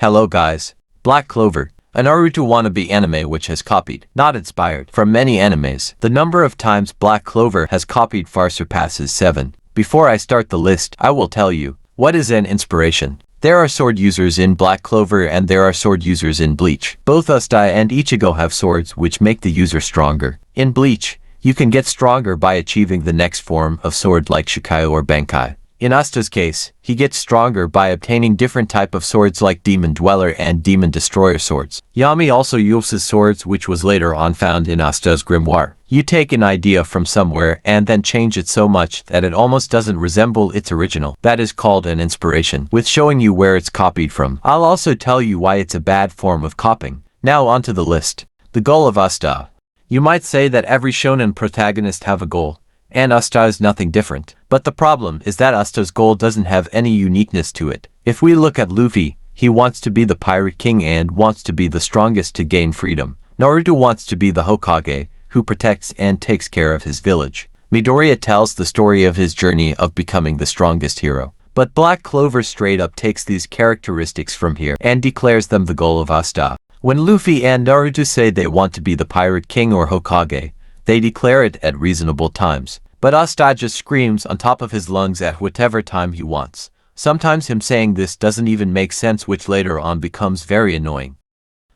Hello guys. Black Clover, a Naruto wannabe anime which has copied, not inspired, from many animes. The number of times Black Clover has copied far surpasses 7. Before I start the list, I will tell you, what is an inspiration? There are sword users in Black Clover and there are sword users in Bleach. Both Ustai and Ichigo have swords which make the user stronger. In Bleach, you can get stronger by achieving the next form of sword like Shikai or Bankai. In Asta's case, he gets stronger by obtaining different type of swords like Demon Dweller and Demon Destroyer swords. Yami also uses swords which was later on found in Asta's grimoire. You take an idea from somewhere and then change it so much that it almost doesn't resemble its original. That is called an inspiration, with showing you where it's copied from. I'll also tell you why it's a bad form of copying. Now onto the list. The goal of Asta. You might say that every shonen protagonist have a goal, and Asta is nothing different. But the problem is that Asta's goal doesn't have any uniqueness to it. If we look at Luffy, he wants to be the Pirate King and wants to be the strongest to gain freedom. Naruto wants to be the Hokage, who protects and takes care of his village. Midoriya tells the story of his journey of becoming the strongest hero. But Black Clover straight up takes these characteristics from here and declares them the goal of Asta. When Luffy and Naruto say they want to be the Pirate King or Hokage, they declare it at reasonable times. But Asta just screams on top of his lungs at whatever time he wants. Sometimes him saying this doesn't even make sense, which later on becomes very annoying.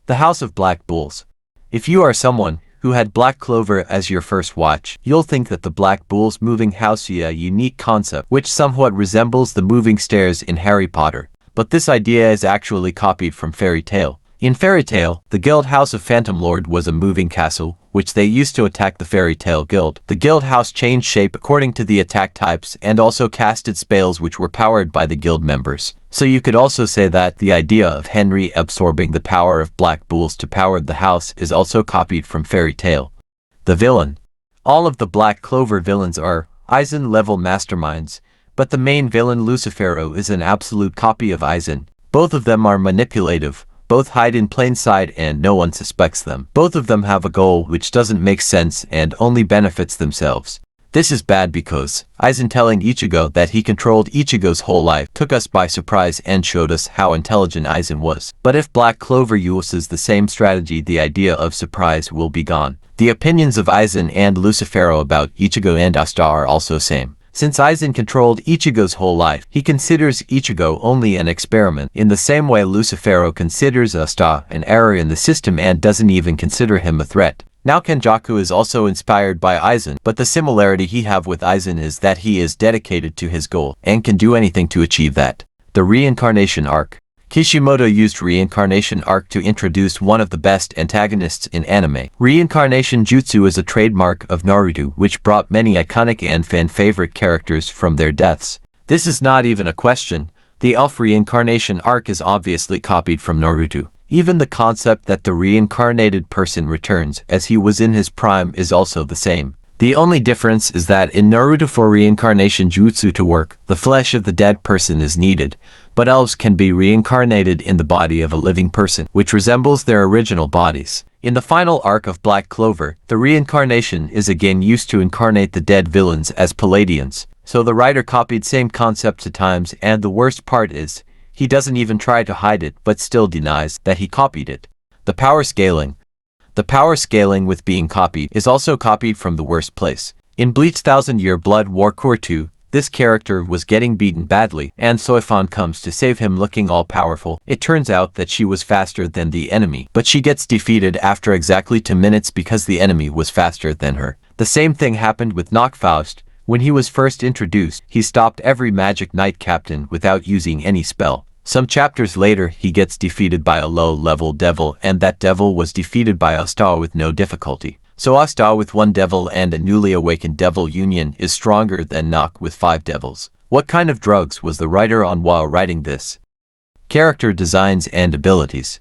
The House of Black Bulls. If you are someone who had Black Clover as your first watch, you'll think that the Black Bulls moving house is a unique concept which somewhat resembles the moving stairs in Harry Potter. But this idea is actually copied from Fairy Tail. In Fairy Tail, the Guild House of Phantom Lord was a moving castle, which they used to attack the Fairy Tail Guild. The Guild House changed shape according to the attack types and also casted spells which were powered by the guild members. So you could also say that the idea of Henry absorbing the power of Black Bulls to power the house is also copied from Fairy Tail. The villain. All of the Black Clover villains are Aizen-level masterminds, but the main villain Lucifero is an absolute copy of Aizen. Both of them are manipulative. Both hide in plain sight and no one suspects them. Both of them have a goal which doesn't make sense and only benefits themselves. This is bad because Aizen telling Ichigo that he controlled Ichigo's whole life took us by surprise and showed us how intelligent Aizen was. But if Black Clover uses the same strategy, the idea of surprise will be gone. The opinions of Aizen and Lucifero about Ichigo and Asta are also same. Since Aizen controlled Ichigo's whole life, he considers Ichigo only an experiment. In the same way, Lucifero considers Asta an error in the system and doesn't even consider him a threat. Now Kenjaku is also inspired by Aizen, but the similarity he have with Aizen is that he is dedicated to his goal and can do anything to achieve that. The Reincarnation Arc. Kishimoto used Reincarnation Arc to introduce one of the best antagonists in anime. Reincarnation Jutsu is a trademark of Naruto which brought many iconic and fan-favorite characters from their deaths. This is not even a question. The Elf Reincarnation Arc is obviously copied from Naruto. Even the concept that the reincarnated person returns as he was in his prime is also the same. The only difference is that in Naruto, for reincarnation jutsu to work, the flesh of the dead person is needed, but elves can be reincarnated in the body of a living person, which resembles their original bodies. In the final arc of Black Clover, the reincarnation is again used to incarnate the dead villains as Palladians. So the writer copied same concept at times, and the worst part is, he doesn't even try to hide it but still denies that he copied it. The power scaling. The power scaling with being copied is also copied from the worst place. In Bleach 1000-Year Blood War Core 2, this character was getting beaten badly, and Soifan comes to save him looking all powerful. It turns out that she was faster than the enemy, but she gets defeated after exactly 2 minutes because the enemy was faster than her. The same thing happened with Knockfaust. When he was first introduced, he stopped every Magic Knight captain without using any spell. Some chapters later, he gets defeated by a low-level devil, and that devil was defeated by Asta with no difficulty. So Asta with 1 devil and a newly awakened devil union is stronger than Nock with 5 devils. What kind of drugs was the writer on while writing this? Character designs and abilities.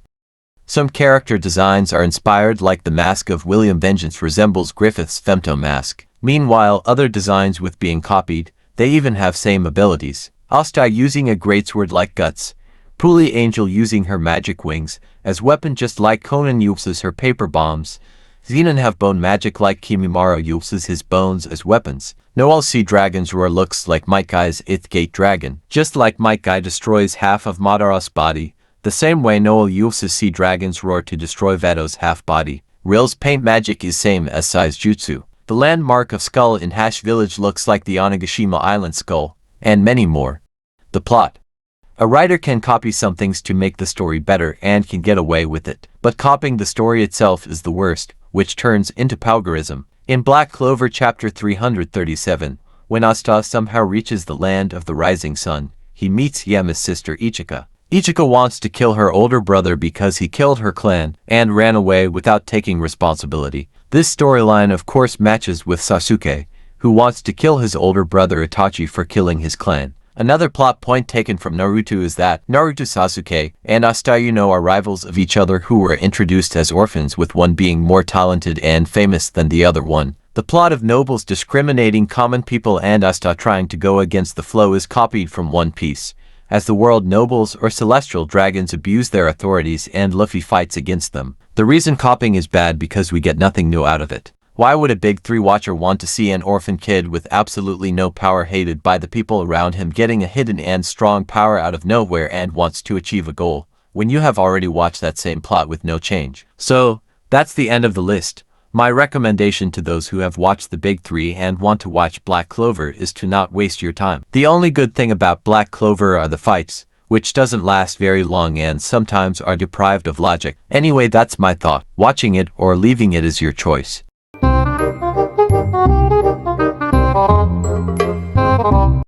Some character designs are inspired, like the mask of William Vengeance resembles Griffith's femto mask. Meanwhile, other designs with being copied, they even have same abilities. Asta using a greatsword like Guts, Puli Angel using her magic wings as weapon just like Conan uses her paper bombs, Zenon have bone magic like Kimimaro uses his bones as weapons. Noel Sea Dragon's roar looks like Might Guy's 8th Gate Dragon. Just like Might Guy destroys half of Madara's body, The same way Noel uses sea dragon's roar to destroy Vato's half-body. Real's paint magic is same as size jutsu. The landmark of skull in Hash Village looks like the Onigashima Island skull, and many more. The plot. A writer can copy some things to make the story better and can get away with it, but copying the story itself is the worst, which turns into plagiarism. In Black Clover chapter 337, when Asta somehow reaches the land of the rising sun, he meets Yama's sister Ichika. Ichika wants to kill her older brother because he killed her clan and ran away without taking responsibility. This storyline of course matches with Sasuke, who wants to kill his older brother Itachi for killing his clan. Another plot point taken from Naruto is that Naruto, Sasuke, and Asta are rivals of each other who were introduced as orphans, with one being more talented and famous than the other one. The plot of nobles discriminating common people and Asta trying to go against the flow is copied from One Piece, as the world nobles or celestial dragons abuse their authorities and Luffy fights against them. The reason copying is bad because we get nothing new out of it. Why would a big three watcher want to see an orphan kid with absolutely no power hated by the people around him getting a hidden and strong power out of nowhere and wants to achieve a goal, when you have already watched that same plot with no change? So, that's the end of the list. My recommendation to those who have watched the big three and want to watch Black Clover is to not waste your time. The only good thing about Black Clover are the fights, which doesn't last very long and sometimes are deprived of logic. Anyway, that's my thought. Watching it or leaving it is your choice.